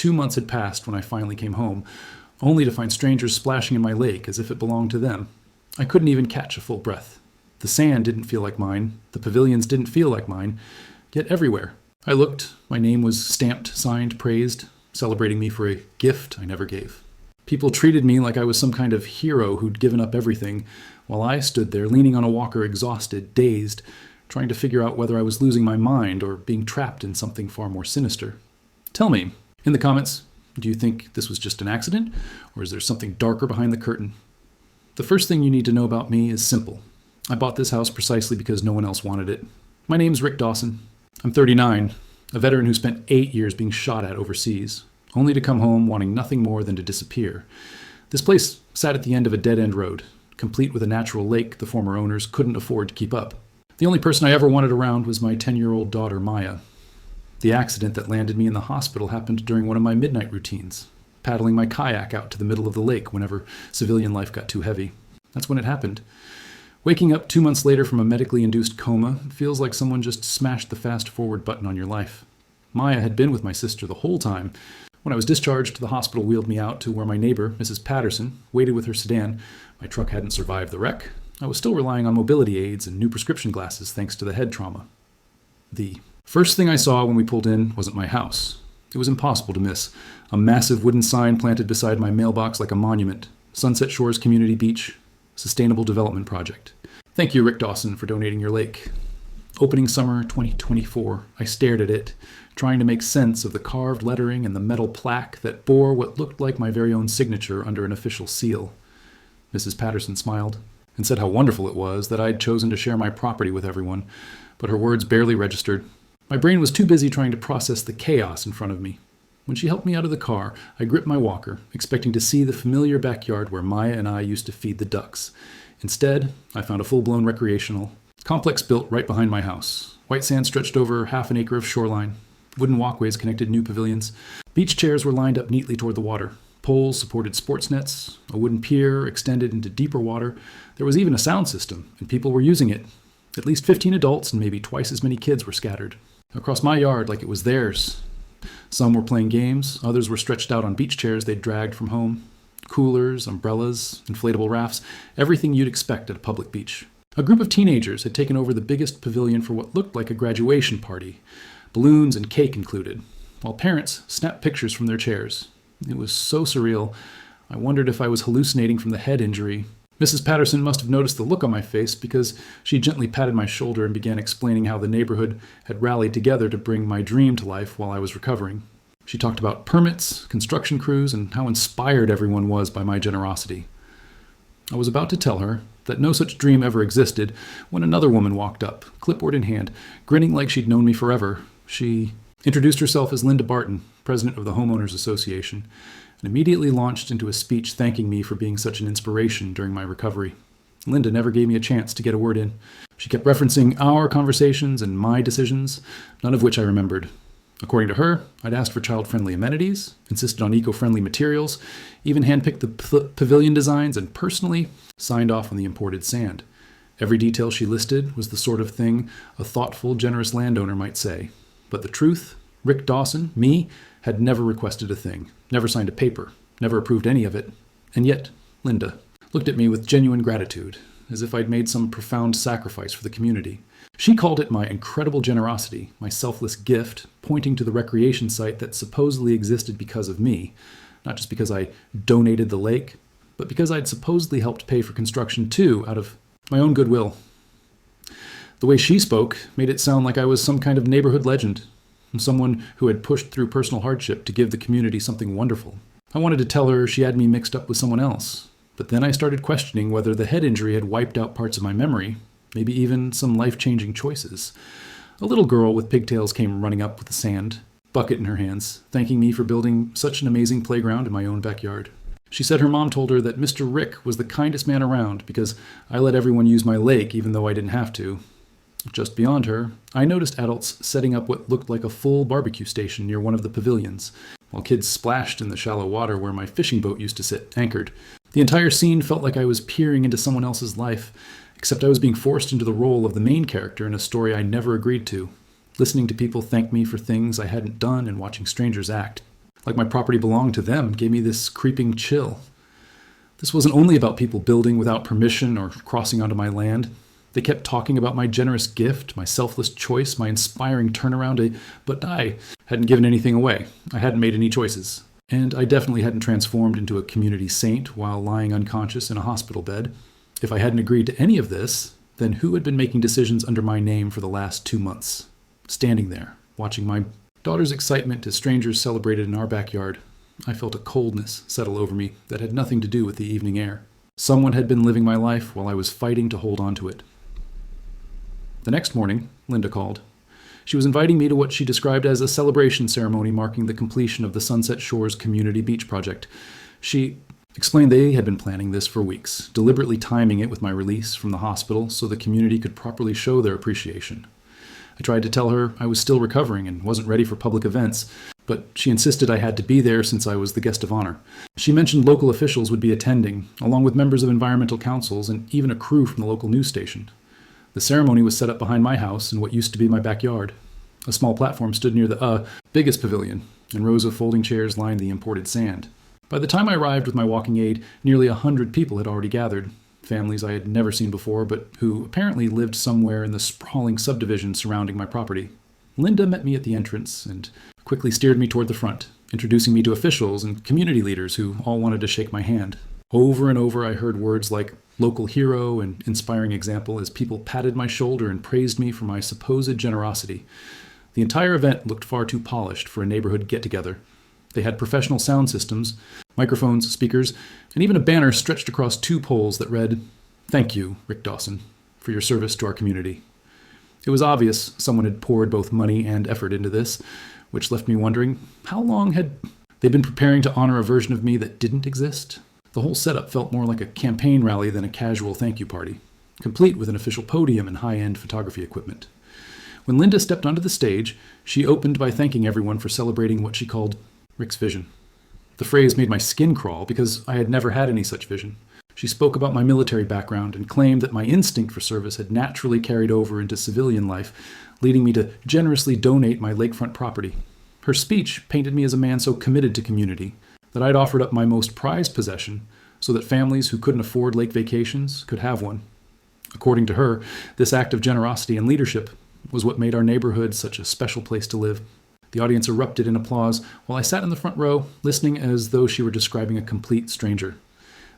2 months had passed when I finally came home, only to find strangers splashing in my lake as if it belonged to them. I couldn't even catch a full breath. The sand didn't feel like mine, the pavilions didn't feel like mine, yet everywhere. I looked, my name was stamped, signed, praised, celebrating me for a gift I never gave. People treated me like I was some kind of hero who'd given up everything, while I stood there leaning on a walker, exhausted, dazed, trying to figure out whether I was losing my mind or being trapped in something far more sinister. Tell me, in the comments, do you think this was just an accident, or is there something darker behind the curtain? The first thing you need to know about me is simple. I bought this house precisely because no one else wanted it. My name's Rick Dawson. I'm 39, a veteran who spent 8 years being shot at overseas, only to come home wanting nothing more than to disappear. This place sat at the end of a dead-end road, complete with a natural lake the former owners couldn't afford to keep up. The only person I ever wanted around was my 10-year-old daughter, Maya. The accident that landed me in the hospital happened during one of my midnight routines, paddling my kayak out to the middle of the lake whenever civilian life got too heavy. That's when it happened. Waking up 2 months later from a medically induced coma feels like someone just smashed the fast-forward button on your life. Maya had been with my sister the whole time. When I was discharged, the hospital wheeled me out to where my neighbor, Mrs. Patterson, waited with her sedan. My truck hadn't survived the wreck. I was still relying on mobility aids and new prescription glasses thanks to the head trauma. The first thing I saw when we pulled in wasn't my house. It was impossible to miss. A massive wooden sign planted beside my mailbox like a monument. Sunset Shores Community Beach, Sustainable Development Project. Thank you, Rick Dawson, for donating your lake. Opening summer 2024, I stared at it, trying to make sense of the carved lettering and the metal plaque that bore what looked like my very own signature under an official seal. Mrs. Patterson smiled and said how wonderful it was that I'd chosen to share my property with everyone, but her words barely registered. My brain was too busy trying to process the chaos in front of me. When she helped me out of the car, I gripped my walker, expecting to see the familiar backyard where Maya and I used to feed the ducks. Instead, I found a full-blown recreational complex built right behind my house. White sand stretched over half an acre of shoreline. Wooden walkways connected new pavilions. Beach chairs were lined up neatly toward the water. Poles supported sports nets. A wooden pier extended into deeper water. There was even a sound system, and people were using it. At least 15 adults and maybe twice as many kids were scattered across my yard like it was theirs. Some were playing games. Others were stretched out on beach chairs they'd dragged from home. Coolers, umbrellas, inflatable rafts, everything you'd expect at a public beach. A group of teenagers had taken over the biggest pavilion for what looked like a graduation party, balloons and cake included, while parents snapped pictures from their chairs. It was so surreal, I wondered if I was hallucinating from the head injury. Mrs. Patterson must have noticed the look on my face because she gently patted my shoulder and began explaining how the neighborhood had rallied together to bring my dream to life while I was recovering. She talked about permits, construction crews, and how inspired everyone was by my generosity. I was about to tell her that no such dream ever existed when another woman walked up, clipboard in hand, grinning like she'd known me forever. She introduced herself as Linda Barton, president of the Homeowners Association, and immediately launched into a speech thanking me for being such an inspiration during my recovery. Linda never gave me a chance to get a word in. She kept referencing our conversations and my decisions, none of which I remembered. According to her, I'd asked for child-friendly amenities, insisted on eco-friendly materials, even handpicked the pavilion designs, and personally signed off on the imported sand. Every detail she listed was the sort of thing a thoughtful, generous landowner might say. But the truth, Rick Dawson, me, had never requested a thing, never signed a paper, never approved any of it. And yet, Linda looked at me with genuine gratitude, as if I'd made some profound sacrifice for the community. She called it my incredible generosity, my selfless gift, pointing to the recreation site that supposedly existed because of me, not just because I donated the lake, but because I'd supposedly helped pay for construction too, out of my own goodwill. The way she spoke made it sound like I was some kind of neighborhood legend, someone who had pushed through personal hardship to give the community something wonderful. I wanted to tell her she had me mixed up with someone else, but then I started questioning whether the head injury had wiped out parts of my memory, maybe even some life-changing choices. A little girl with pigtails came running up with a sand bucket in her hands, thanking me for building such an amazing playground in my own backyard. She said her mom told her that Mr. Rick was the kindest man around because I let everyone use my lake even though I didn't have to. Just beyond her, I noticed adults setting up what looked like a full barbecue station near one of the pavilions, while kids splashed in the shallow water where my fishing boat used to sit, anchored. The entire scene felt like I was peering into someone else's life, except I was being forced into the role of the main character in a story I never agreed to, listening to people thank me for things I hadn't done and watching strangers act. like my property belonged to them, gave me this creeping chill. This wasn't only about people building without permission or crossing onto my land. They kept talking about my generous gift, my selfless choice, my inspiring turnaround, but I hadn't given anything away. I hadn't made any choices. And I definitely hadn't transformed into a community saint while lying unconscious in a hospital bed. If I hadn't agreed to any of this, then who had been making decisions under my name for the last 2 months? Standing there, watching my daughter's excitement as strangers celebrated in our backyard, I felt a coldness settle over me that had nothing to do with the evening air. Someone had been living my life while I was fighting to hold on to it. The next morning, Linda called. She was inviting me to what she described as a celebration ceremony marking the completion of the Sunset Shores Community Beach Project. She explained they had been planning this for weeks, deliberately timing it with my release from the hospital so the community could properly show their appreciation. I tried to tell her I was still recovering and wasn't ready for public events, but she insisted I had to be there since I was the guest of honor. She mentioned local officials would be attending, along with members of environmental councils and even a crew from the local news station. The ceremony was set up behind my house in what used to be my backyard. A small platform stood near the biggest pavilion, and rows of folding chairs lined the imported sand. By the time I arrived with my walking aid, nearly 100 people had already gathered. Families I had never seen before, but who apparently lived somewhere in the sprawling subdivision surrounding my property. Linda met me at the entrance and quickly steered me toward the front, introducing me to officials and community leaders who all wanted to shake my hand. Over and over I heard words like local hero and inspiring example as people patted my shoulder and praised me for my supposed generosity. The entire event looked far too polished for a neighborhood get-together. They had professional sound systems, microphones, speakers, and even a banner stretched across 2 poles that read, "Thank you, Rick Dawson, for your service to our community." It was obvious someone had poured both money and effort into this, which left me wondering, how long had they been preparing to honor a version of me that didn't exist? The whole setup felt more like a campaign rally than a casual thank you party, complete with an official podium and high-end photography equipment. When Linda stepped onto the stage, she opened by thanking everyone for celebrating what she called Rick's vision. The phrase made my skin crawl because I had never had any such vision. She spoke about my military background and claimed that my instinct for service had naturally carried over into civilian life, leading me to generously donate my lakefront property. Her speech painted me as a man so committed to community that I'd offered up my most prized possession so that families who couldn't afford lake vacations could have one. According to her, this act of generosity and leadership was what made our neighborhood such a special place to live. The audience erupted in applause while I sat in the front row, listening as though she were describing a complete stranger.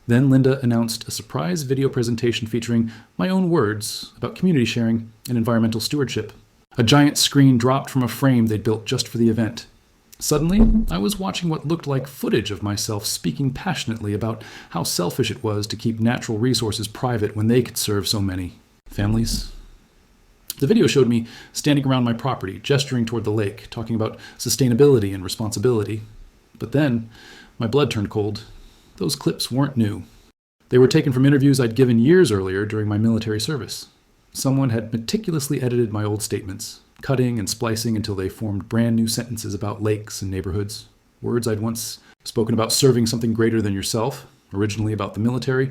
Then Linda announced a surprise video presentation featuring my own words about community sharing and environmental stewardship. A giant screen dropped from a frame they'd built just for the event. Suddenly, I was watching what looked like footage of myself speaking passionately about how selfish it was to keep natural resources private when they could serve so many families. The video showed me standing around my property, gesturing toward the lake, talking about sustainability and responsibility. But then, my blood turned cold. Those clips weren't new. They were taken from interviews I'd given years earlier during my military service. Someone had meticulously edited my old statements, cutting and splicing until they formed brand new sentences about lakes and neighborhoods. Words I'd once spoken about serving something greater than yourself, originally about the military,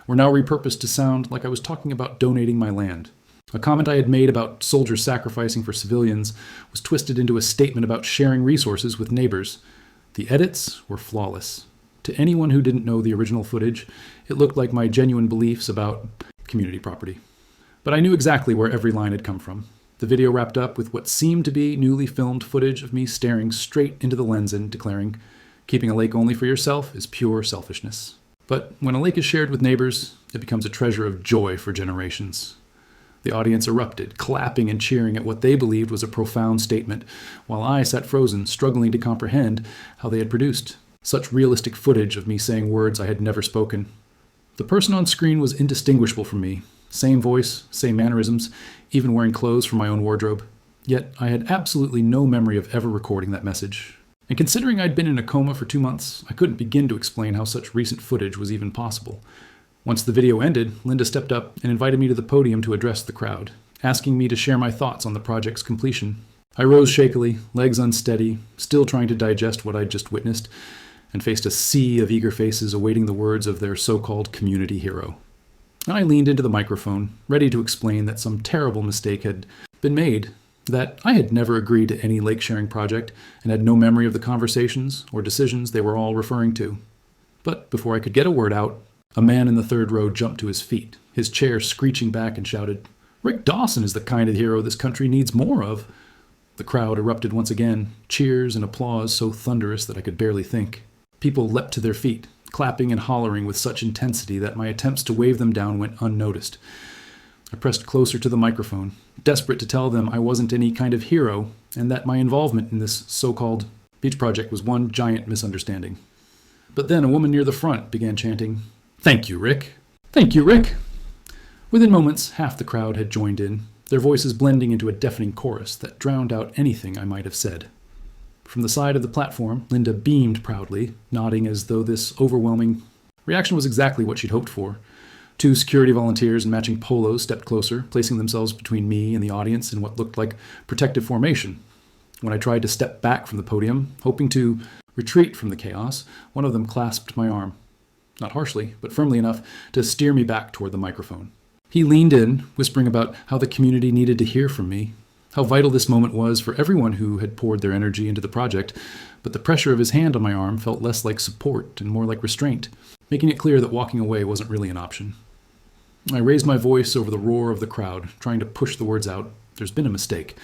were now repurposed to sound like I was talking about donating my land. A comment I had made about soldiers sacrificing for civilians was twisted into a statement about sharing resources with neighbors. The edits were flawless. To anyone who didn't know the original footage, it looked like my genuine beliefs about community property. But I knew exactly where every line had come from. The video wrapped up with what seemed to be newly filmed footage of me staring straight into the lens and declaring, "Keeping a lake only for yourself is pure selfishness." But when a lake is shared with neighbors, it becomes a treasure of joy for generations. The audience erupted, clapping and cheering at what they believed was a profound statement, while I sat frozen, struggling to comprehend how they had produced such realistic footage of me saying words I had never spoken. The person on screen was indistinguishable from me. Same voice, same mannerisms, even wearing clothes from my own wardrobe. Yet I had absolutely no memory of ever recording that message. And considering I'd been in a coma for 2 months, I couldn't begin to explain how such recent footage was even possible. Once the video ended, Linda stepped up and invited me to the podium to address the crowd, asking me to share my thoughts on the project's completion. I rose shakily, legs unsteady, still trying to digest what I'd just witnessed, and faced a sea of eager faces awaiting the words of their so-called community hero. I leaned into the microphone, ready to explain that some terrible mistake had been made, that I had never agreed to any lake sharing project and had no memory of the conversations or decisions they were all referring to. But before I could get a word out, a man in the third row jumped to his feet, his chair screeching back, and shouted, "Rick Dawson is the kind of hero this country needs more of." The crowd erupted once again, cheers and applause so thunderous that I could barely think. People leapt to their feet, clapping and hollering with such intensity that my attempts to wave them down went unnoticed. I pressed closer to the microphone, desperate to tell them I wasn't any kind of hero and that my involvement in this so-called beach project was one giant misunderstanding. But then a woman near the front began chanting, "Thank you, Rick. Thank you, Rick." Within moments, half the crowd had joined in, their voices blending into a deafening chorus that drowned out anything I might have said. From the side of the platform, Linda beamed proudly, nodding as though this overwhelming reaction was exactly what she'd hoped for. Two security volunteers in matching polos stepped closer, placing themselves between me and the audience in what looked like protective formation. When I tried to step back from the podium, hoping to retreat from the chaos, one of them clasped my arm. Not harshly, but firmly enough to steer me back toward the microphone. He leaned in, whispering about how the community needed to hear from me, how vital this moment was for everyone who had poured their energy into the project, but the pressure of his hand on my arm felt less like support and more like restraint, making it clear that walking away wasn't really an option. I raised my voice over the roar of the crowd, trying to push the words out, "There's been a mistake."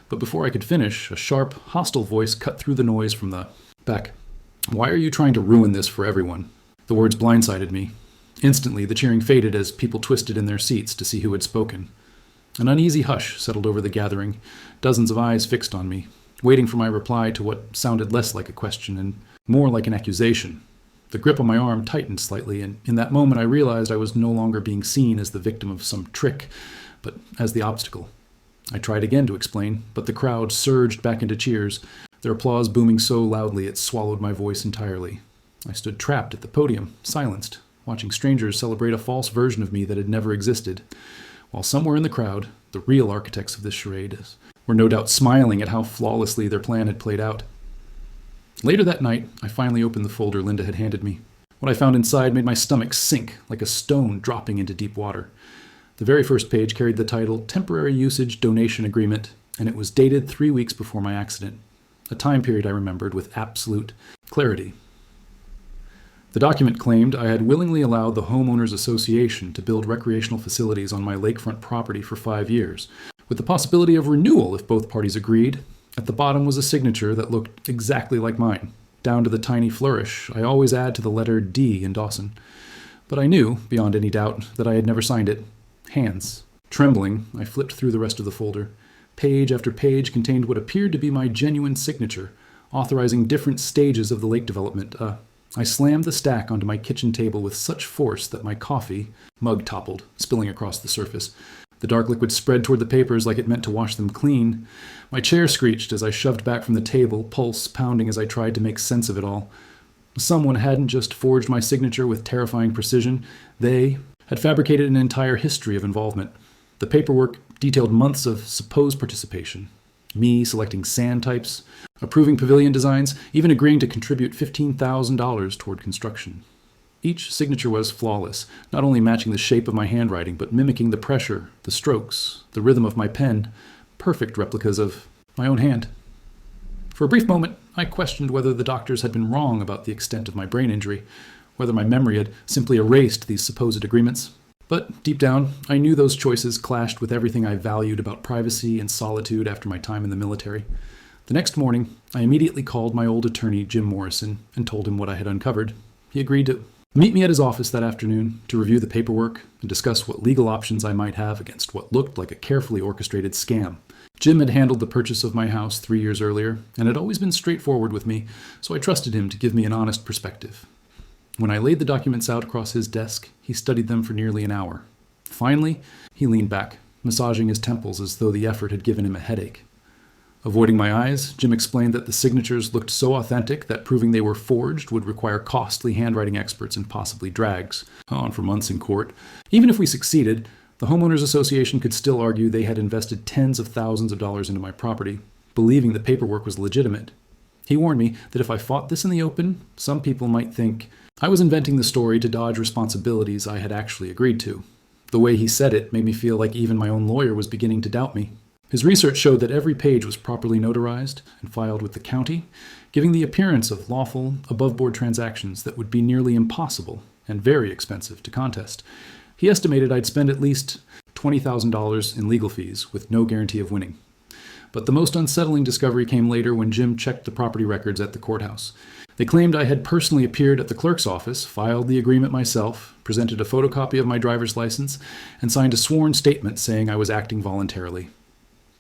But before I could finish, a sharp, hostile voice cut through the noise from the back. "Why are you trying to ruin this for everyone?" The words blindsided me. Instantly, the cheering faded as people twisted in their seats to see who had spoken. An uneasy hush settled over the gathering, dozens of eyes fixed on me, waiting for my reply to what sounded less like a question and more like an accusation. The grip on my arm tightened slightly, and in that moment I realized I was no longer being seen as the victim of some trick, but as the obstacle. I tried again to explain, but the crowd surged back into cheers, their applause booming so loudly it swallowed my voice entirely. I stood trapped at the podium, silenced, watching strangers celebrate a false version of me that had never existed, while somewhere in the crowd, the real architects of this charade were no doubt smiling at how flawlessly their plan had played out. Later that night, I finally opened the folder Linda had handed me. What I found inside made my stomach sink like a stone dropping into deep water. The very first page carried the title Temporary Usage Donation Agreement, and it was dated 3 weeks before my accident, a time period I remembered with absolute clarity. The document claimed I had willingly allowed the Homeowners Association to build recreational facilities on my lakefront property for 5 years, with the possibility of renewal if both parties agreed. At the bottom was a signature that looked exactly like mine, down to the tiny flourish I always add to the letter D in Dawson. But I knew, beyond any doubt, that I had never signed it. Hands. Trembling, I flipped through the rest of the folder. Page after page contained what appeared to be my genuine signature, authorizing different stages of the lake development. I slammed the stack onto my kitchen table with such force that my coffee mug toppled, spilling across the surface. The dark liquid spread toward the papers like it meant to wash them clean. My chair screeched as I shoved back from the table, pulse pounding as I tried to make sense of it all. Someone hadn't just forged my signature with terrifying precision. They had fabricated an entire history of involvement. The paperwork detailed months of supposed participation. Me selecting sand types, approving pavilion designs, even agreeing to contribute $15,000 toward construction. Each signature was flawless, not only matching the shape of my handwriting, but mimicking the pressure, the strokes, the rhythm of my pen, perfect replicas of my own hand. For a brief moment, I questioned whether the doctors had been wrong about the extent of my brain injury, whether my memory had simply erased these supposed agreements. But deep down, I knew those choices clashed with everything I valued about privacy and solitude after my time in the military. The next morning, I immediately called my old attorney, Jim Morrison, and told him what I had uncovered. He agreed to meet me at his office that afternoon to review the paperwork and discuss what legal options I might have against what looked like a carefully orchestrated scam. Jim had handled the purchase of my house 3 years earlier and had always been straightforward with me, so I trusted him to give me an honest perspective. When I laid the documents out across his desk, he studied them for nearly an hour. Finally, he leaned back, massaging his temples as though the effort had given him a headache. Avoiding my eyes, Jim explained that the signatures looked so authentic that proving they were forged would require costly handwriting experts and possibly drags on for months in court. Even if we succeeded, the Homeowners Association could still argue they had invested tens of thousands of dollars into my property, believing the paperwork was legitimate. He warned me that if I fought this in the open, some people might think I was inventing the story to dodge responsibilities I had actually agreed to. The way he said it made me feel like even my own lawyer was beginning to doubt me. His research showed that every page was properly notarized and filed with the county, giving the appearance of lawful, above-board transactions that would be nearly impossible and very expensive to contest. He estimated I'd spend at least $20,000 in legal fees with no guarantee of winning. But the most unsettling discovery came later when Jim checked the property records at the courthouse. They claimed I had personally appeared at the clerk's office, filed the agreement myself, presented a photocopy of my driver's license, and signed a sworn statement saying I was acting voluntarily.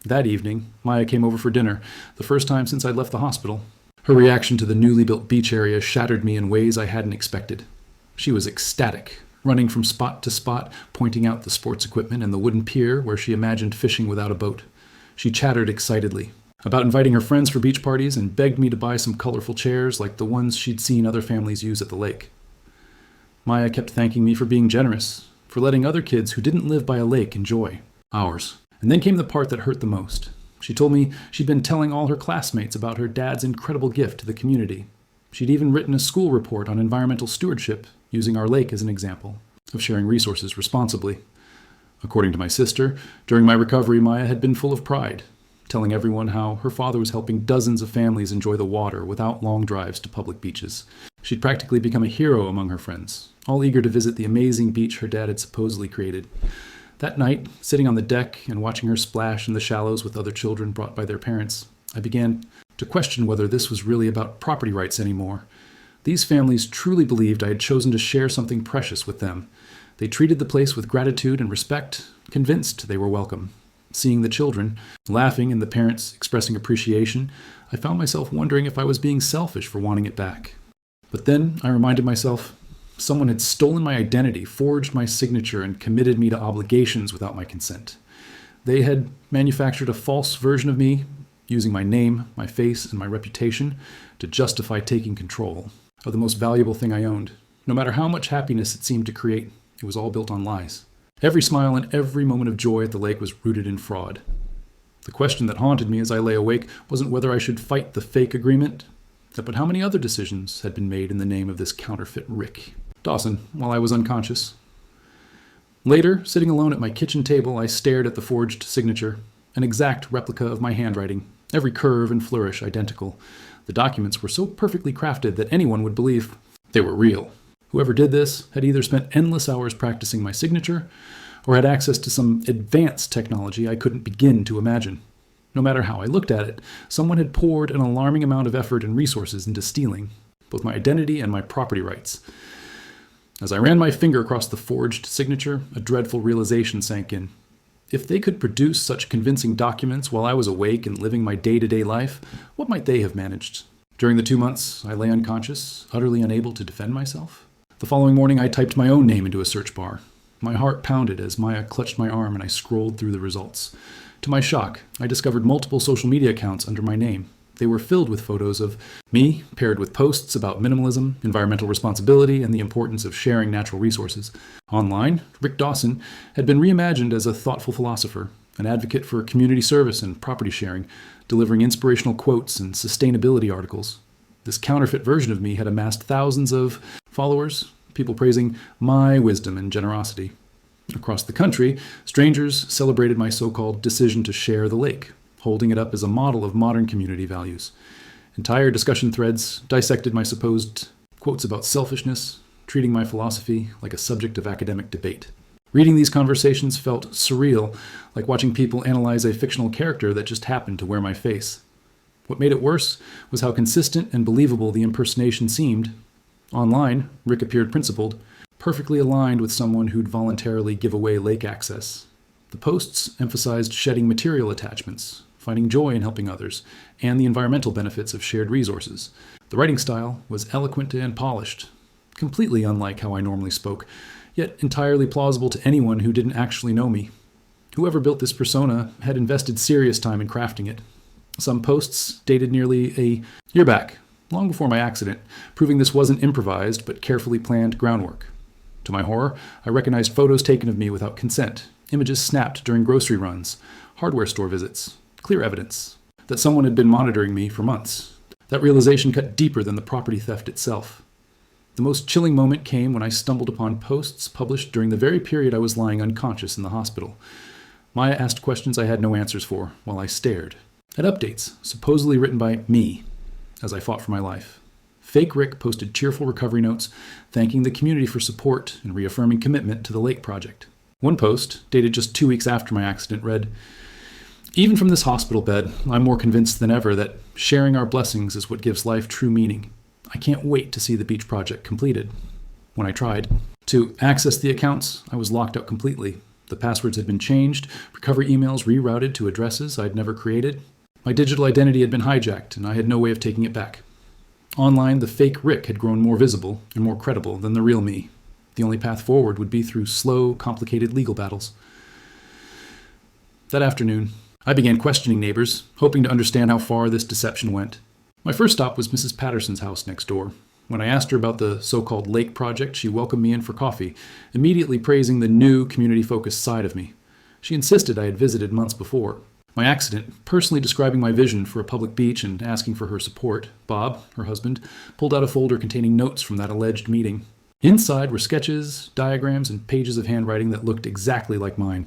That evening, Maya came over for dinner, the first time since I'd left the hospital. Her reaction to the newly built beach area shattered me in ways I hadn't expected. She was ecstatic, running from spot to spot, pointing out the sports equipment and the wooden pier where she imagined fishing without a boat. She chattered excitedly about inviting her friends for beach parties and begged me to buy some colorful chairs like the ones she'd seen other families use at the lake. Maya kept thanking me for being generous, for letting other kids who didn't live by a lake enjoy ours. And then came the part that hurt the most. She told me she'd been telling all her classmates about her dad's incredible gift to the community. She'd even written a school report on environmental stewardship, using our lake as an example of sharing resources responsibly. According to my sister, during my recovery, Maya had been full of pride, telling everyone how her father was helping dozens of families enjoy the water without long drives to public beaches. She'd practically become a hero among her friends, all eager to visit the amazing beach her dad had supposedly created. That night, sitting on the deck and watching her splash in the shallows with other children brought by their parents, I began to question whether this was really about property rights anymore. These families truly believed I had chosen to share something precious with them. They treated the place with gratitude and respect, convinced they were welcome. Seeing the children laughing and the parents expressing appreciation, I found myself wondering if I was being selfish for wanting it back. But then I reminded myself, someone had stolen my identity, forged my signature, and committed me to obligations without my consent. They had manufactured a false version of me, using my name, my face, and my reputation to justify taking control of the most valuable thing I owned. No matter how much happiness it seemed to create, it was all built on lies. Every smile and every moment of joy at the lake was rooted in fraud. The question that haunted me as I lay awake wasn't whether I should fight the fake agreement, but how many other decisions had been made in the name of this counterfeit Rick Dawson while I was unconscious. Later, sitting alone at my kitchen table, I stared at the forged signature, an exact replica of my handwriting, every curve and flourish identical. The documents were so perfectly crafted that anyone would believe they were real. Whoever did this had either spent endless hours practicing my signature or had access to some advanced technology I couldn't begin to imagine. No matter how I looked at it, someone had poured an alarming amount of effort and resources into stealing both my identity and my property rights. As I ran my finger across the forged signature, a dreadful realization sank in. If they could produce such convincing documents while I was awake and living my day-to-day life, what might they have managed? During the 2 months, I lay unconscious, utterly unable to defend myself. The following morning, I typed my own name into a search bar. My heart pounded as Maya clutched my arm and I scrolled through the results. To my shock, I discovered multiple social media accounts under my name. They were filled with photos of me, paired with posts about minimalism, environmental responsibility, and the importance of sharing natural resources. Online, Rick Dawson had been reimagined as a thoughtful philosopher, an advocate for community service and property sharing, delivering inspirational quotes and sustainability articles. This counterfeit version of me had amassed thousands of followers, people praising my wisdom and generosity. Across the country, strangers celebrated my so-called decision to share the lake, holding it up as a model of modern community values. Entire discussion threads dissected my supposed quotes about selfishness, treating my philosophy like a subject of academic debate. Reading these conversations felt surreal, like watching people analyze a fictional character that just happened to wear my face. What made it worse was how consistent and believable the impersonation seemed. Online, Rick appeared principled, perfectly aligned with someone who'd voluntarily give away lake access. The posts emphasized shedding material attachments, finding joy in helping others, and the environmental benefits of shared resources. The writing style was eloquent and polished, completely unlike how I normally spoke, yet entirely plausible to anyone who didn't actually know me. Whoever built this persona had invested serious time in crafting it. Some posts dated nearly a year back, long before my accident, proving this wasn't improvised but carefully planned groundwork. To my horror, I recognized photos taken of me without consent, images snapped during grocery runs, hardware store visits, clear evidence that someone had been monitoring me for months. That realization cut deeper than the property theft itself. The most chilling moment came when I stumbled upon posts published during the very period I was lying unconscious in the hospital. Maya asked questions I had no answers for while I stared at updates, supposedly written by me, as I fought for my life. Fake Rick posted cheerful recovery notes, thanking the community for support and reaffirming commitment to the lake project. One post, dated just 2 weeks after my accident, read, "Even from this hospital bed, I'm more convinced than ever that sharing our blessings is what gives life true meaning. I can't wait to see the beach project completed." When I tried to access the accounts, I was locked out completely. The passwords had been changed, recovery emails rerouted to addresses I'd never created. My digital identity had been hijacked, and I had no way of taking it back. Online, the fake Rick had grown more visible and more credible than the real me. The only path forward would be through slow, complicated legal battles. That afternoon, I began questioning neighbors, hoping to understand how far this deception went. My first stop was Mrs. Patterson's house next door. When I asked her about the so-called lake project, she welcomed me in for coffee, immediately praising the new community-focused side of me. She insisted I had visited months before. My accident, personally describing my vision for a public beach and asking for her support, Bob, her husband, pulled out a folder containing notes from that alleged meeting. Inside were sketches, diagrams, and pages of handwriting that looked exactly like mine.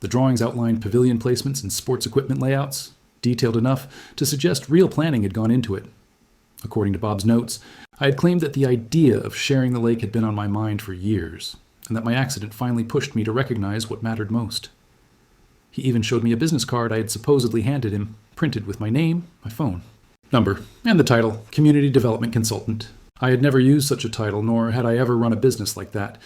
The drawings outlined pavilion placements and sports equipment layouts, detailed enough to suggest real planning had gone into it. According to Bob's notes, I had claimed that the idea of sharing the lake had been on my mind for years, and that my accident finally pushed me to recognize what mattered most. He even showed me a business card I had supposedly handed him, printed with my name, my phone number, and the title, Community Development Consultant. I had never used such a title, nor had I ever run a business like that.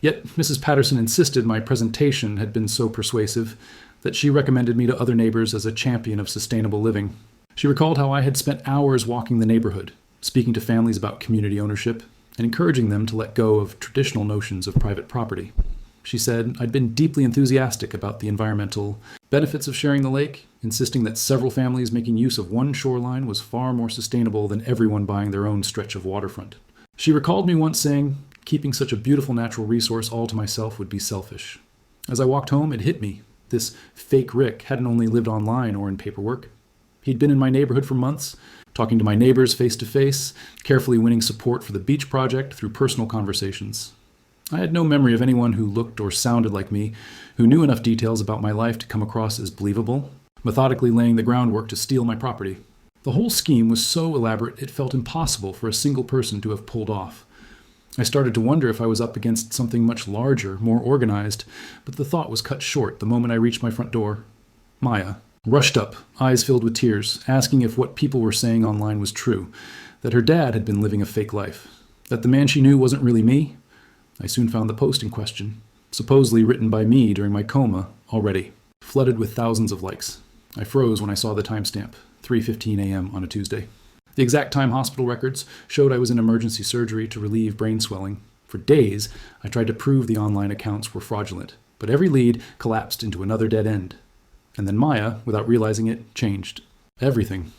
Yet Mrs. Patterson insisted my presentation had been so persuasive that she recommended me to other neighbors as a champion of sustainable living. She recalled how I had spent hours walking the neighborhood, speaking to families about community ownership, and encouraging them to let go of traditional notions of private property. She said I'd been deeply enthusiastic about the environmental benefits of sharing the lake, insisting that several families making use of one shoreline was far more sustainable than everyone buying their own stretch of waterfront. She recalled me once saying, keeping such a beautiful natural resource all to myself would be selfish. As I walked home, it hit me. This fake Rick hadn't only lived online or in paperwork. He'd been in my neighborhood for months, talking to my neighbors face to face, carefully winning support for the beach project through personal conversations. I had no memory of anyone who looked or sounded like me, who knew enough details about my life to come across as believable, methodically laying the groundwork to steal my property. The whole scheme was so elaborate it felt impossible for a single person to have pulled off. I started to wonder if I was up against something much larger, more organized, but the thought was cut short the moment I reached my front door. Maya rushed up, eyes filled with tears, asking if what people were saying online was true, that her dad had been living a fake life, that the man she knew wasn't really me. I soon found the post in question, supposedly written by me during my coma, already flooded with thousands of likes. I froze when I saw the timestamp, 3:15 a.m. on a Tuesday. The exact time hospital records showed I was in emergency surgery to relieve brain swelling. For days, I tried to prove the online accounts were fraudulent, but every lead collapsed into another dead end. And then Maya, without realizing it, changed everything.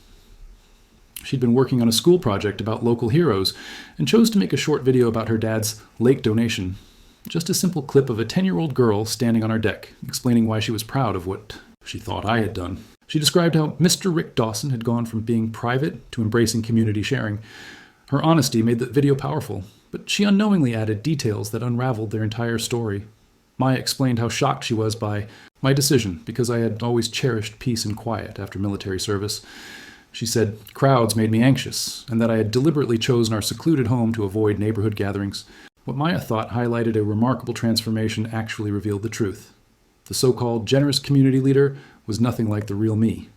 She'd been working on a school project about local heroes and chose to make a short video about her dad's lake donation. Just a simple clip of a 10-year-old girl standing on our deck, explaining why she was proud of what she thought I had done. She described how Mr. Rick Dawson had gone from being private to embracing community sharing. Her honesty made the video powerful, but she unknowingly added details that unraveled their entire story. Maya explained how shocked she was by my decision because I had always cherished peace and quiet after military service. She said crowds made me anxious, and that I had deliberately chosen our secluded home to avoid neighborhood gatherings. What Maya thought highlighted a remarkable transformation actually revealed the truth. The so-called generous community leader was nothing like the real me.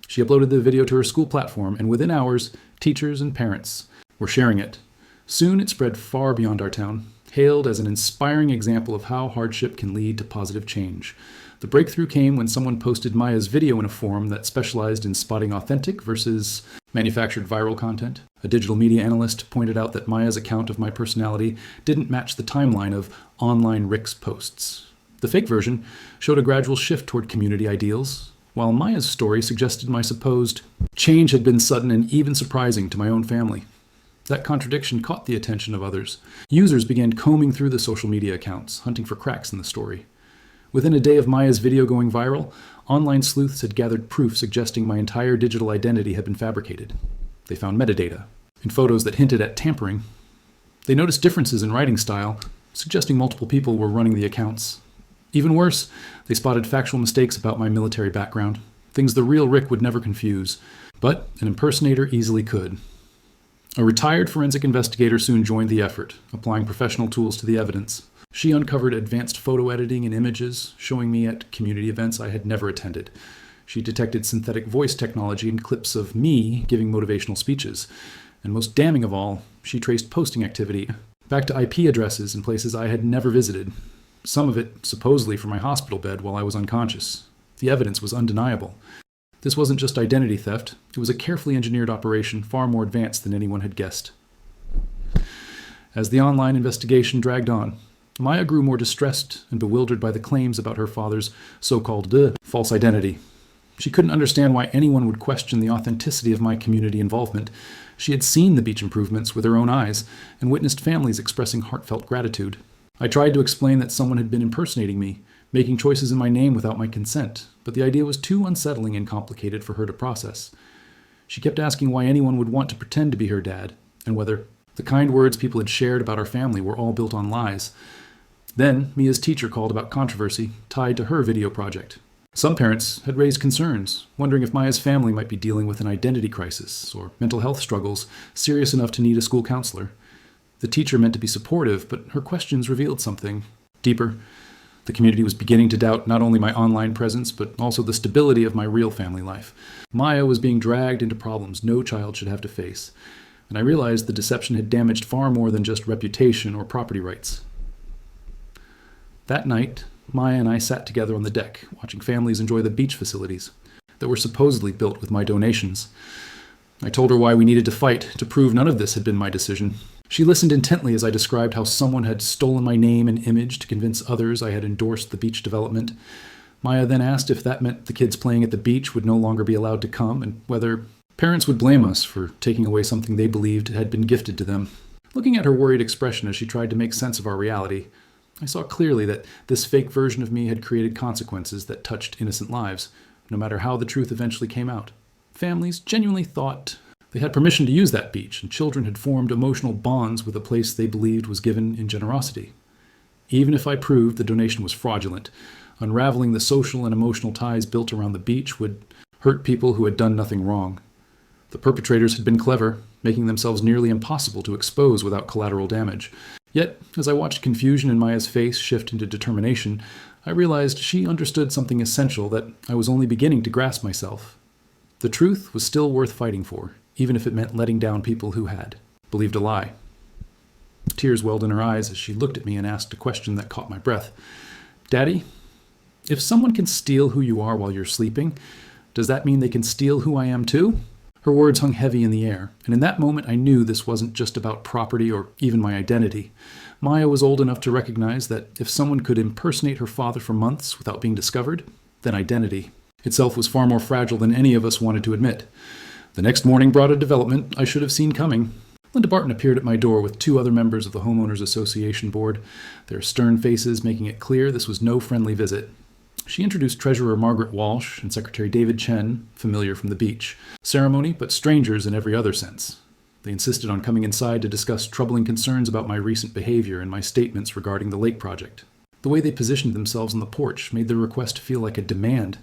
She uploaded the video to her school platform, and within hours, teachers and parents were sharing it. Soon it spread far beyond our town, hailed as an inspiring example of how hardship can lead to positive change. The breakthrough came when someone posted Maya's video in a forum that specialized in spotting authentic versus manufactured viral content. A digital media analyst pointed out that Maya's account of my personality didn't match the timeline of online Rick's posts. The fake version showed a gradual shift toward community ideals, while Maya's story suggested my supposed change had been sudden and even surprising to my own family. That contradiction caught the attention of others. Users began combing through the social media accounts, hunting for cracks in the story. Within a day of Maya's video going viral, online sleuths had gathered proof suggesting my entire digital identity had been fabricated. They found metadata and photos that hinted at tampering. They noticed differences in writing style, suggesting multiple people were running the accounts. Even worse, they spotted factual mistakes about my military background, things the real Rick would never confuse, but an impersonator easily could. A retired forensic investigator soon joined the effort, applying professional tools to the evidence. She uncovered advanced photo editing and images, showing me at community events I had never attended. She detected synthetic voice technology in clips of me giving motivational speeches. And most damning of all, she traced posting activity back to IP addresses in places I had never visited, some of it supposedly from my hospital bed while I was unconscious. The evidence was undeniable. This wasn't just identity theft, it was a carefully engineered operation far more advanced than anyone had guessed. As the online investigation dragged on, Maya grew more distressed and bewildered by the claims about her father's so-called false identity. She couldn't understand why anyone would question the authenticity of my community involvement. She had seen the beach improvements with her own eyes and witnessed families expressing heartfelt gratitude. I tried to explain that someone had been impersonating me, making choices in my name without my consent, but the idea was too unsettling and complicated for her to process. She kept asking why anyone would want to pretend to be her dad, and whether the kind words people had shared about our family were all built on lies. Then, Mia's teacher called about controversy tied to her video project. Some parents had raised concerns, wondering if Maya's family might be dealing with an identity crisis or mental health struggles serious enough to need a school counselor. The teacher meant to be supportive, but her questions revealed something deeper. The community was beginning to doubt not only my online presence, but also the stability of my real family life. Maya was being dragged into problems no child should have to face, and I realized the deception had damaged far more than just reputation or property rights. That night, Maya and I sat together on the deck, watching families enjoy the beach facilities that were supposedly built with my donations. I told her why we needed to fight to prove none of this had been my decision. She listened intently as I described how someone had stolen my name and image to convince others I had endorsed the beach development. Maya then asked if that meant the kids playing at the beach would no longer be allowed to come, and whether parents would blame us for taking away something they believed had been gifted to them. Looking at her worried expression as she tried to make sense of our reality, I saw clearly that this fake version of me had created consequences that touched innocent lives, no matter how the truth eventually came out. Families genuinely thought they had permission to use that beach, and children had formed emotional bonds with a place they believed was given in generosity. Even if I proved the donation was fraudulent, unraveling the social and emotional ties built around the beach would hurt people who had done nothing wrong. The perpetrators had been clever, making themselves nearly impossible to expose without collateral damage. Yet, as I watched confusion in Maya's face shift into determination, I realized she understood something essential that I was only beginning to grasp myself. The truth was still worth fighting for, even if it meant letting down people who had believed a lie. Tears welled in her eyes as she looked at me and asked a question that caught my breath. "Daddy, if someone can steal who you are while you're sleeping, does that mean they can steal who I am too?" Her words hung heavy in the air, and in that moment I knew this wasn't just about property or even my identity. Maya was old enough to recognize that if someone could impersonate her father for months without being discovered, then identity itself was far more fragile than any of us wanted to admit. The next morning brought a development I should have seen coming. Linda Barton appeared at my door with 2 other members of the Homeowners Association board, their stern faces making it clear this was no friendly visit. She introduced Treasurer Margaret Walsh and Secretary David Chen, familiar from the beach. Ceremony, but strangers in every other sense. They insisted on coming inside to discuss troubling concerns about my recent behavior and my statements regarding the lake project. The way they positioned themselves on the porch made their request feel like a demand.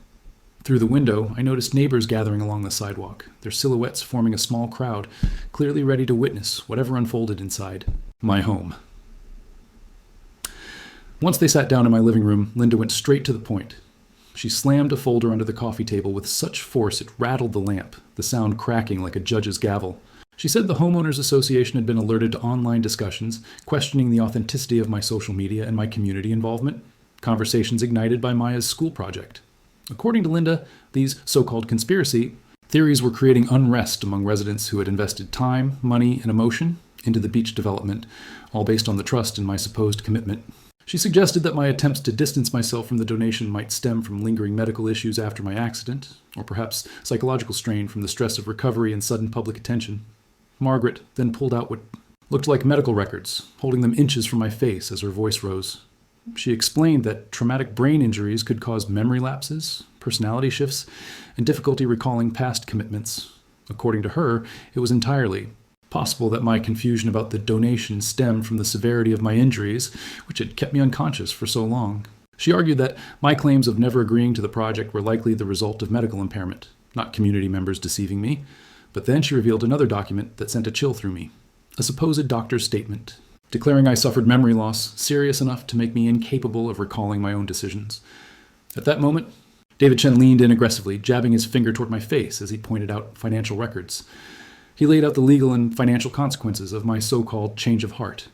Through the window, I noticed neighbors gathering along the sidewalk, their silhouettes forming a small crowd, clearly ready to witness whatever unfolded inside my home. Once they sat down in my living room, Linda went straight to the point. She slammed a folder under the coffee table with such force it rattled the lamp, the sound cracking like a judge's gavel. She said the Homeowners Association had been alerted to online discussions, questioning the authenticity of my social media and my community involvement, conversations ignited by Maya's school project. According to Linda, these so-called conspiracy theories were creating unrest among residents who had invested time, money, and emotion into the beach development, all based on the trust in my supposed commitment. She suggested that my attempts to distance myself from the donation might stem from lingering medical issues after my accident, or perhaps psychological strain from the stress of recovery and sudden public attention. Margaret then pulled out what looked like medical records, holding them inches from my face as her voice rose. She explained that traumatic brain injuries could cause memory lapses, personality shifts, and difficulty recalling past commitments. According to her, it was entirely possible that my confusion about the donation stemmed from the severity of my injuries, which had kept me unconscious for so long. She argued that my claims of never agreeing to the project were likely the result of medical impairment, not community members deceiving me. But then she revealed another document that sent a chill through me. A supposed doctor's statement, declaring I suffered memory loss serious enough to make me incapable of recalling my own decisions. At that moment, David Chen leaned in aggressively, jabbing his finger toward my face as he pointed out financial records. He laid out the legal and financial consequences of my so-called change of heart.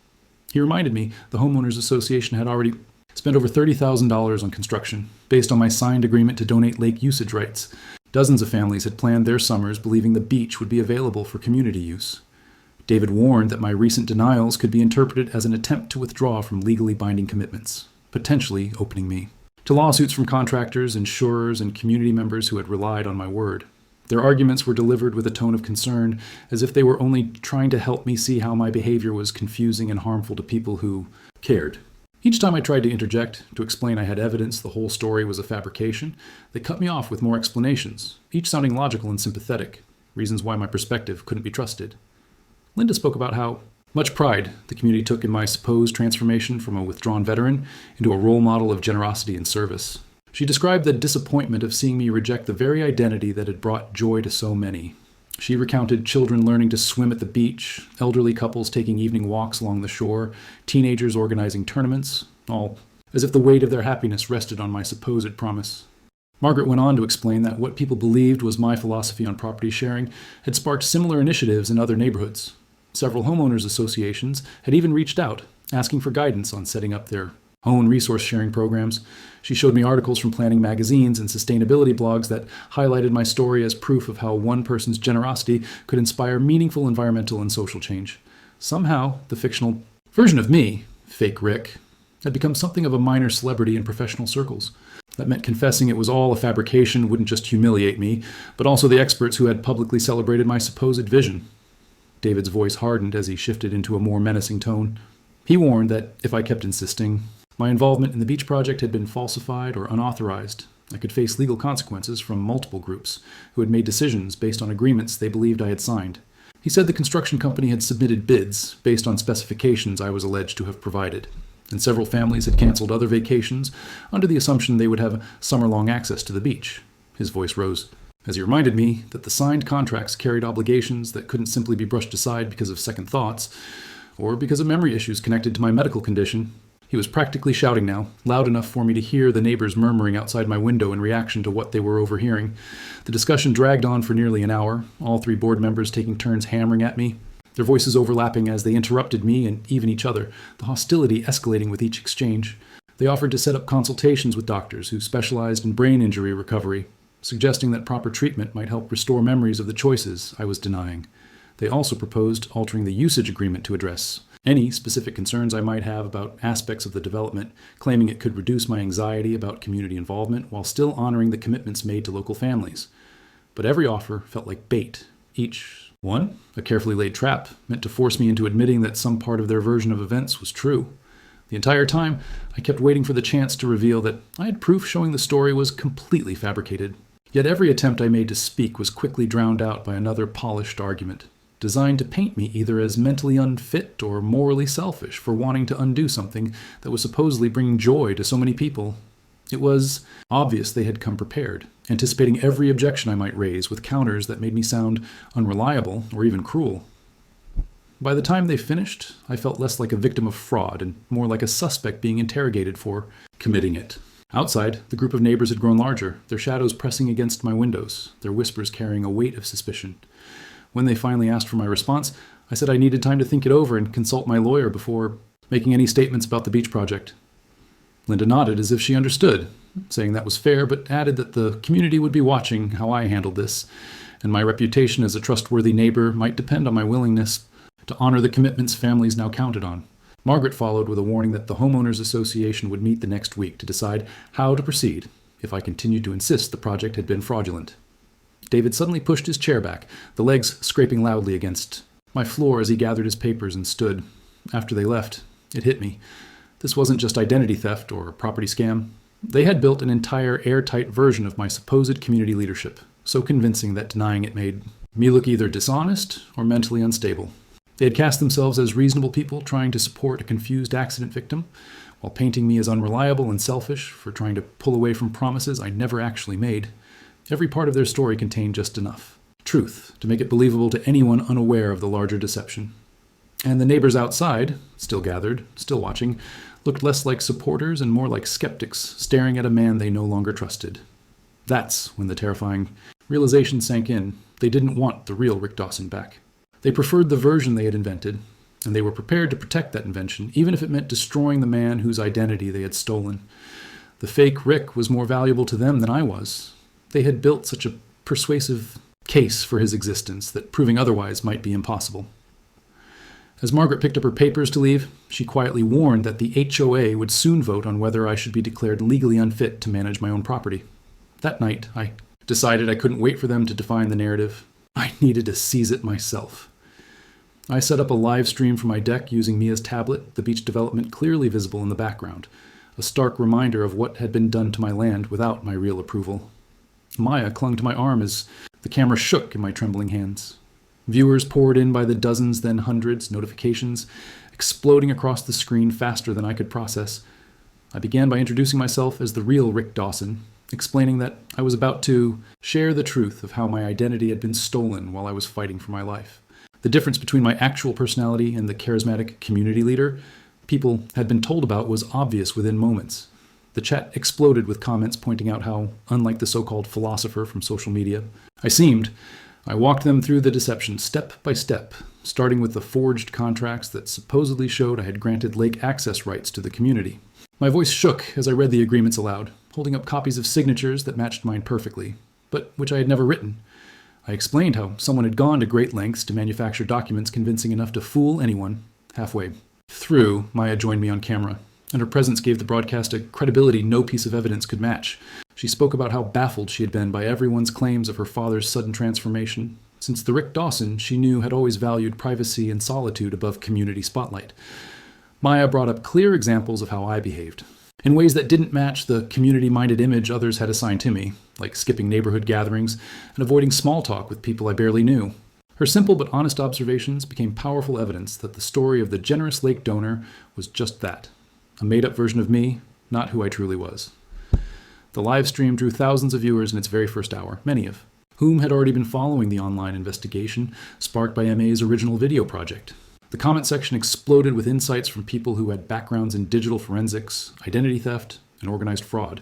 He reminded me the Homeowners Association had already spent over $30,000 on construction, based on my signed agreement to donate lake usage rights. Dozens of families had planned their summers believing the beach would be available for community use. David warned that my recent denials could be interpreted as an attempt to withdraw from legally binding commitments, potentially opening me to lawsuits from contractors, insurers, and community members who had relied on my word. Their arguments were delivered with a tone of concern, as if they were only trying to help me see how my behavior was confusing and harmful to people who cared. Each time I tried to interject, to explain I had evidence the whole story was a fabrication, they cut me off with more explanations, each sounding logical and sympathetic, reasons why my perspective couldn't be trusted. Linda spoke about how much pride the community took in my supposed transformation from a withdrawn veteran into a role model of generosity and service. She described the disappointment of seeing me reject the very identity that had brought joy to so many. She recounted children learning to swim at the beach, elderly couples taking evening walks along the shore, teenagers organizing tournaments, all as if the weight of their happiness rested on my supposed promise. Margaret went on to explain that what people believed was my philosophy on property sharing had sparked similar initiatives in other neighborhoods. Several homeowners associations had even reached out, asking for guidance on setting up their own resource sharing programs. She showed me articles from planning magazines and sustainability blogs that highlighted my story as proof of how one person's generosity could inspire meaningful environmental and social change. Somehow, the fictional version of me, fake Rick, had become something of a minor celebrity in professional circles. That meant confessing it was all a fabrication wouldn't just humiliate me, but also the experts who had publicly celebrated my supposed vision. David's voice hardened as he shifted into a more menacing tone. He warned that if I kept insisting, my involvement in the beach project had been falsified or unauthorized. I could face legal consequences from multiple groups who had made decisions based on agreements they believed I had signed. He said the construction company had submitted bids based on specifications I was alleged to have provided, and several families had canceled other vacations under the assumption they would have summer-long access to the beach. His voice rose as he reminded me that the signed contracts carried obligations that couldn't simply be brushed aside because of second thoughts or because of memory issues connected to my medical condition. He was practically shouting now, loud enough for me to hear the neighbors murmuring outside my window in reaction to what they were overhearing. The discussion dragged on for nearly an hour, all three board members taking turns hammering at me, their voices overlapping as they interrupted me and even each other, the hostility escalating with each exchange. They offered to set up consultations with doctors who specialized in brain injury recovery, suggesting that proper treatment might help restore memories of the choices I was denying. They also proposed altering the usage agreement to address any specific concerns I might have about aspects of the development, claiming it could reduce my anxiety about community involvement while still honoring the commitments made to local families. But every offer felt like bait, each one a carefully laid trap meant to force me into admitting that some part of their version of events was true. The entire time, I kept waiting for the chance to reveal that I had proof showing the story was completely fabricated. Yet every attempt I made to speak was quickly drowned out by another polished argument, designed to paint me either as mentally unfit or morally selfish for wanting to undo something that was supposedly bringing joy to so many people. It was obvious they had come prepared, anticipating every objection I might raise with counters that made me sound unreliable or even cruel. By the time they finished, I felt less like a victim of fraud and more like a suspect being interrogated for committing it. Outside, the group of neighbors had grown larger, their shadows pressing against my windows, their whispers carrying a weight of suspicion. When they finally asked for my response, I said I needed time to think it over and consult my lawyer before making any statements about the beach project. Linda nodded as if she understood, saying that was fair, but added that the community would be watching how I handled this, and my reputation as a trustworthy neighbor might depend on my willingness to honor the commitments families now counted on. Margaret followed with a warning that the Homeowners Association would meet the next week to decide how to proceed if I continued to insist the project had been fraudulent. David suddenly pushed his chair back, the legs scraping loudly against my floor as he gathered his papers and stood. After they left, it hit me. This wasn't just identity theft or a property scam. They had built an entire airtight version of my supposed community leadership, so convincing that denying it made me look either dishonest or mentally unstable. They had cast themselves as reasonable people trying to support a confused accident victim, while painting me as unreliable and selfish for trying to pull away from promises I never actually made. Every part of their story contained just enough truth to make it believable to anyone unaware of the larger deception. And the neighbors outside, still gathered, still watching, looked less like supporters and more like skeptics staring at a man they no longer trusted. That's when the terrifying realization sank in. They didn't want the real Rick Dawson back. They preferred the version they had invented, and they were prepared to protect that invention, even if it meant destroying the man whose identity they had stolen. The fake Rick was more valuable to them than I was. They had built such a persuasive case for his existence that proving otherwise might be impossible. As Margaret picked up her papers to leave, she quietly warned that the HOA would soon vote on whether I should be declared legally unfit to manage my own property. That night, I decided I couldn't wait for them to define the narrative. I needed to seize it myself. I set up a live stream from my deck using Mia's tablet, the beach development clearly visible in the background, a stark reminder of what had been done to my land without my real approval. Maya clung to my arm as the camera shook in my trembling hands. Viewers poured in by the dozens, then hundreds, notifications exploding across the screen faster than I could process. I began by introducing myself as the real Rick Dawson, explaining that I was about to share the truth of how my identity had been stolen while I was fighting for my life. The difference between my actual personality and the charismatic community leader people had been told about was obvious within moments. The chat exploded with comments pointing out how, unlike the so-called philosopher from social media, I walked them through the deception step by step, starting with the forged contracts that supposedly showed I had granted lake access rights to the community. My voice shook as I read the agreements aloud, holding up copies of signatures that matched mine perfectly, but which I had never written. I explained how someone had gone to great lengths to manufacture documents convincing enough to fool anyone. Halfway through, Maya joined me on camera, and her presence gave the broadcast a credibility no piece of evidence could match. She spoke about how baffled she had been by everyone's claims of her father's sudden transformation, since the Rick Dawson she knew had always valued privacy and solitude above community spotlight. Maya brought up clear examples of how I behaved, in ways that didn't match the community-minded image others had assigned to me, like skipping neighborhood gatherings and avoiding small talk with people I barely knew. Her simple but honest observations became powerful evidence that the story of the generous lake donor was just that, a made-up version of me, not who I truly was. The live stream drew thousands of viewers in its very first hour, many of whom had already been following the online investigation sparked by MA's original video project. The comment section exploded with insights from people who had backgrounds in digital forensics, identity theft, and organized fraud.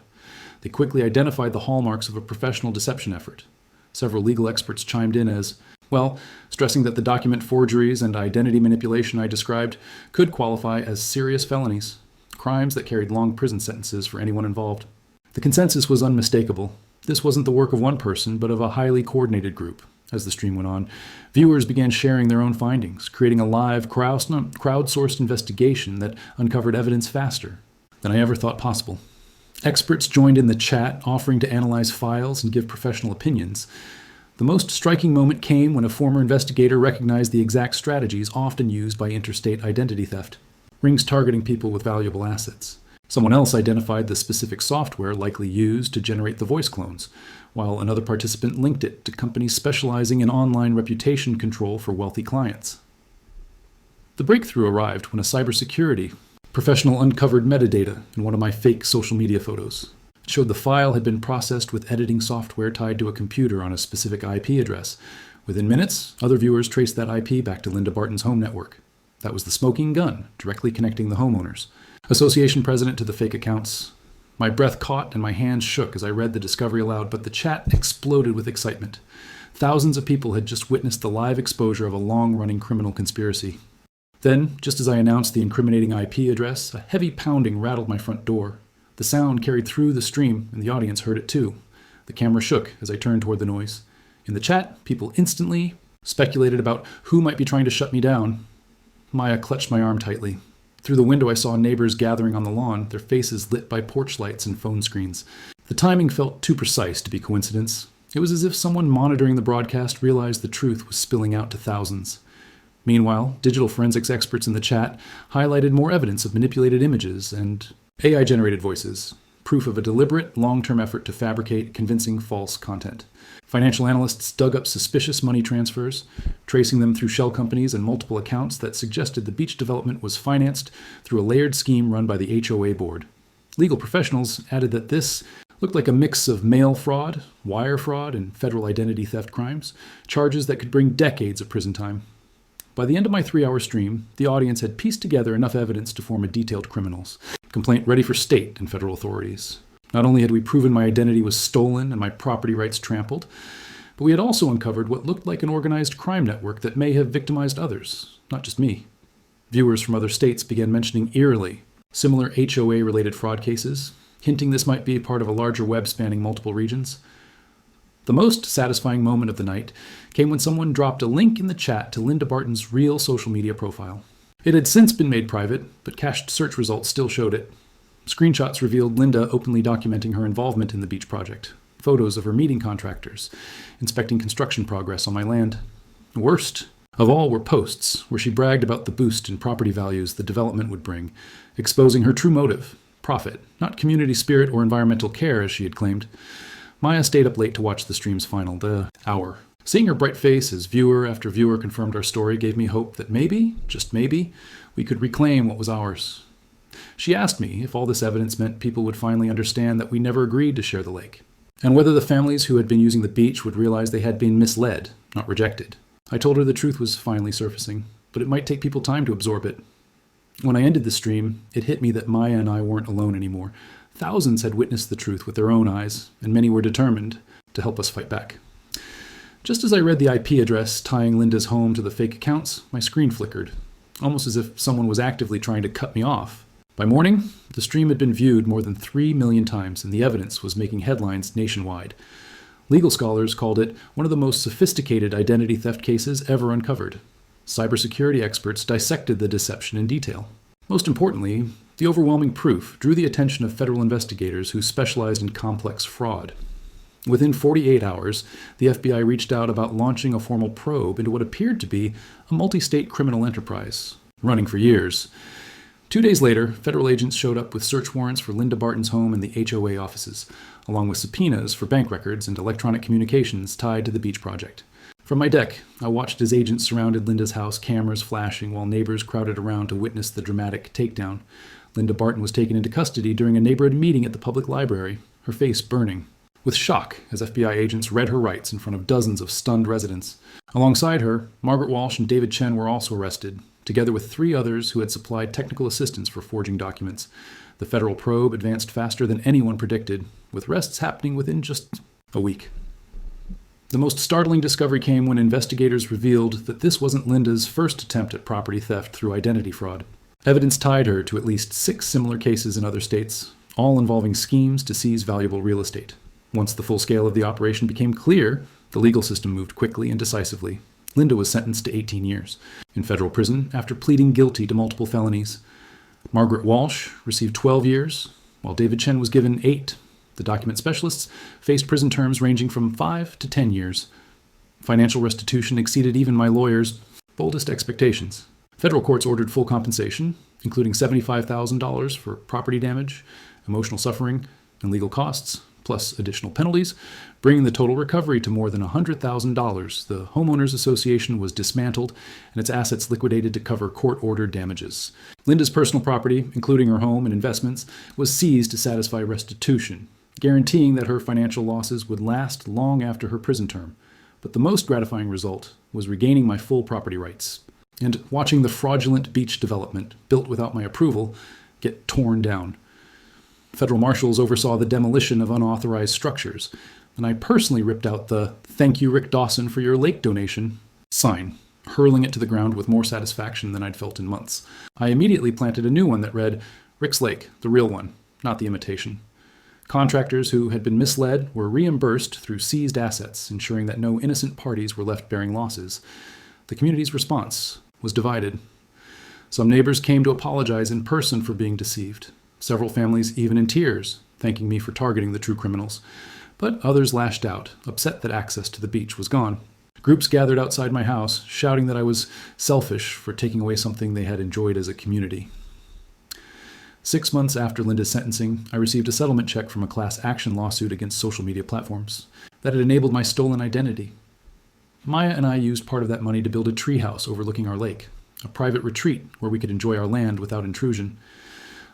They quickly identified the hallmarks of a professional deception effort. Several legal experts chimed in as, well, stressing that the document forgeries and identity manipulation I described could qualify as serious felonies, crimes that carried long prison sentences for anyone involved. The consensus was unmistakable. This wasn't the work of one person, but of a highly coordinated group. As the stream went on, viewers began sharing their own findings, creating a live, crowdsourced investigation that uncovered evidence faster than I ever thought possible. Experts joined in the chat, offering to analyze files and give professional opinions. The most striking moment came when a former investigator recognized the exact strategies often used by interstate identity theft, rings targeting people with valuable assets. Someone else identified the specific software likely used to generate the voice clones, while another participant linked it to companies specializing in online reputation control for wealthy clients. The breakthrough arrived when a cybersecurity professional uncovered metadata in one of my fake social media photos. It showed the file had been processed with editing software tied to a computer on a specific IP address. Within minutes, other viewers traced that IP back to Linda Barton's home network. That was the smoking gun, directly connecting the homeowners. Association president to the fake accounts. My breath caught and my hands shook as I read the discovery aloud, but the chat exploded with excitement. Thousands of people had just witnessed the live exposure of a long-running criminal conspiracy. Then, just as I announced the incriminating IP address, a heavy pounding rattled my front door. The sound carried through the stream, and the audience heard it too. The camera shook as I turned toward the noise. In the chat, people instantly speculated about who might be trying to shut me down. Maya clutched my arm tightly. Through the window I saw neighbors gathering on the lawn, their faces lit by porch lights and phone screens. The timing felt too precise to be coincidence. It was as if someone monitoring the broadcast realized the truth was spilling out to thousands. Meanwhile, digital forensics experts in the chat highlighted more evidence of manipulated images and AI-generated voices, proof of a deliberate, long-term effort to fabricate convincing false content. Financial analysts dug up suspicious money transfers, tracing them through shell companies and multiple accounts that suggested the beach development was financed through a layered scheme run by the HOA board. Legal professionals added that this looked like a mix of mail fraud, wire fraud, and federal identity theft crimes, charges that could bring decades of prison time. By the end of my 3-hour stream, the audience had pieced together enough evidence to form a detailed criminals complaint ready for state and federal authorities. Not only had we proven my identity was stolen and my property rights trampled, but we had also uncovered what looked like an organized crime network that may have victimized others, not just me. Viewers from other states began mentioning eerily similar HOA-related fraud cases, hinting this might be part of a larger web spanning multiple regions. The most satisfying moment of the night came when someone dropped a link in the chat to Linda Barton's real social media profile. It had since been made private, but cached search results still showed it. Screenshots revealed Linda openly documenting her involvement in the beach project, photos of her meeting contractors, inspecting construction progress on my land. Worst of all were posts where she bragged about the boost in property values the development would bring, exposing her true motive, profit, not community spirit or environmental care as she had claimed. Maya stayed up late to watch the stream's final hour. Seeing her bright face as viewer after viewer confirmed our story gave me hope that maybe, just maybe, we could reclaim what was ours. She asked me if all this evidence meant people would finally understand that we never agreed to share the lake, and whether the families who had been using the beach would realize they had been misled, not rejected. I told her the truth was finally surfacing, but it might take people time to absorb it. When I ended the stream, it hit me that Maya and I weren't alone anymore. Thousands had witnessed the truth with their own eyes, and many were determined to help us fight back. Just as I read the IP address tying Linda's home to the fake accounts, my screen flickered, almost as if someone was actively trying to cut me off. By morning, the stream had been viewed more than 3 million times, and the evidence was making headlines nationwide. Legal scholars called it one of the most sophisticated identity theft cases ever uncovered. Cybersecurity experts dissected the deception in detail. Most importantly, the overwhelming proof drew the attention of federal investigators who specialized in complex fraud. Within 48 hours, the FBI reached out about launching a formal probe into what appeared to be a multi-state criminal enterprise, running for years. 2 days later, federal agents showed up with search warrants for Linda Barton's home and the HOA offices, along with subpoenas for bank records and electronic communications tied to the beach project. From my deck, I watched as agents surrounded Linda's house, cameras flashing while neighbors crowded around to witness the dramatic takedown. Linda Barton was taken into custody during a neighborhood meeting at the public library, her face burning with shock as FBI agents read her rights in front of dozens of stunned residents. Alongside her, Margaret Walsh and David Chen were also arrested, together with 3 others who had supplied technical assistance for forging documents. The federal probe advanced faster than anyone predicted, with arrests happening within just a week. The most startling discovery came when investigators revealed that this wasn't Linda's first attempt at property theft through identity fraud. Evidence tied her to at least 6 similar cases in other states, all involving schemes to seize valuable real estate. Once the full scale of the operation became clear, the legal system moved quickly and decisively. Linda was sentenced to 18 years in federal prison after pleading guilty to multiple felonies. Margaret Walsh received 12 years, while David Chen was given 8. The document specialists faced prison terms ranging from 5 to 10 years. Financial restitution exceeded even my lawyer's boldest expectations. Federal courts ordered full compensation, including $75,000 for property damage, emotional suffering, and legal costs, plus additional penalties, bringing the total recovery to more than $100,000. The Homeowners Association was dismantled and its assets liquidated to cover court-ordered damages. Linda's personal property, including her home and investments, was seized to satisfy restitution, guaranteeing that her financial losses would last long after her prison term. But the most gratifying result was regaining my full property rights and watching the fraudulent beach development, built without my approval, get torn down. Federal marshals oversaw the demolition of unauthorized structures, and I personally ripped out the "Thank you, Rick Dawson, for your lake donation" sign, hurling it to the ground with more satisfaction than I'd felt in months. I immediately planted a new one that read, "Rick's Lake, the real one, not the imitation." Contractors who had been misled were reimbursed through seized assets, ensuring that no innocent parties were left bearing losses. The community's response was divided. Some neighbors came to apologize in person for being deceived, several families even in tears, thanking me for targeting the true criminals. But others lashed out, upset that access to the beach was gone. Groups gathered outside my house, shouting that I was selfish for taking away something they had enjoyed as a community. 6 months after Linda's sentencing, I received a settlement check from a class action lawsuit against social media platforms that had enabled my stolen identity. Maya and I used part of that money to build a treehouse overlooking our lake, a private retreat where we could enjoy our land without intrusion.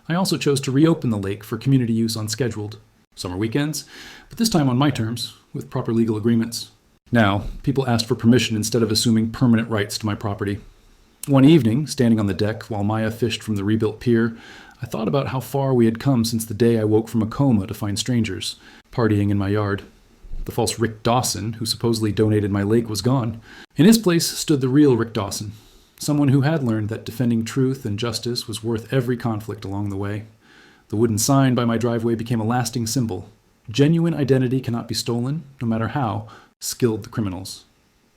I also chose to reopen the lake for community use on scheduled summer weekends, but this time on my terms, with proper legal agreements. Now, people asked for permission instead of assuming permanent rights to my property. One evening, standing on the deck while Maya fished from the rebuilt pier, I thought about how far we had come since the day I woke from a coma to find strangers partying in my yard. The false Rick Dawson, who supposedly donated my lake, was gone. In his place stood the real Rick Dawson, someone who had learned that defending truth and justice was worth every conflict along the way. The wooden sign by my driveway became a lasting symbol. Genuine identity cannot be stolen, no matter how skilled the criminals.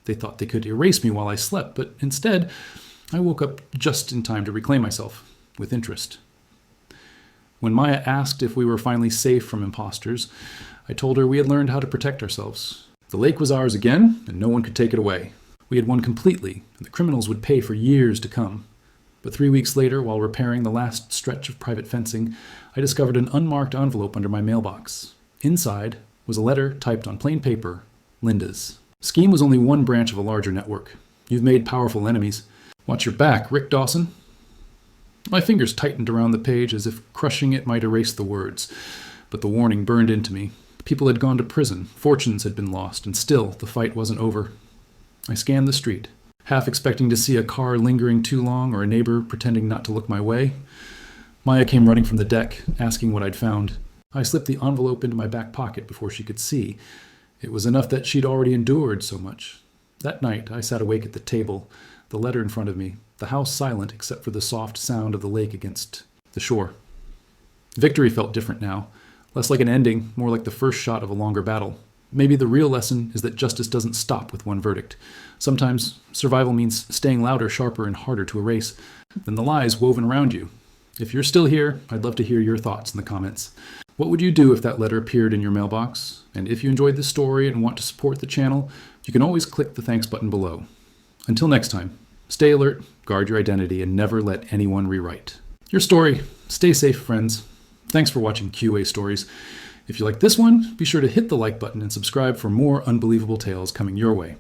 They thought they could erase me while I slept, but instead, I woke up just in time to reclaim myself, with interest. When Maya asked if we were finally safe from imposters, I told her we had learned how to protect ourselves. The lake was ours again, and no one could take it away. We had won completely, and the criminals would pay for years to come. But 3 weeks later, while repairing the last stretch of private fencing, I discovered an unmarked envelope under my mailbox. Inside was a letter typed on plain paper, Linda's. Scheme was only one branch of a larger network. You've made powerful enemies. Watch your back, Rick Dawson. My fingers tightened around the page as if crushing it might erase the words, but the warning burned into me. People had gone to prison, fortunes had been lost, and still the fight wasn't over. I scanned the street, half expecting to see a car lingering too long or a neighbor pretending not to look my way. Maya came running from the deck, asking what I'd found. I slipped the envelope into my back pocket before she could see. It was enough that she'd already endured so much. That night, I sat awake at the table, the letter in front of me, the house silent except for the soft sound of the lake against the shore. Victory felt different now. Less like an ending, more like the first shot of a longer battle. Maybe the real lesson is that justice doesn't stop with one verdict. Sometimes survival means staying louder, sharper, and harder to erase than the lies woven around you. If you're still here, I'd love to hear your thoughts in the comments. What would you do if that letter appeared in your mailbox? And if you enjoyed this story and want to support the channel, you can always click the thanks button below. Until next time, stay alert, guard your identity, and never let anyone rewrite your story. Stay safe, friends. Thanks for watching QA Stories. If you like this one, be sure to hit the like button and subscribe for more unbelievable tales coming your way.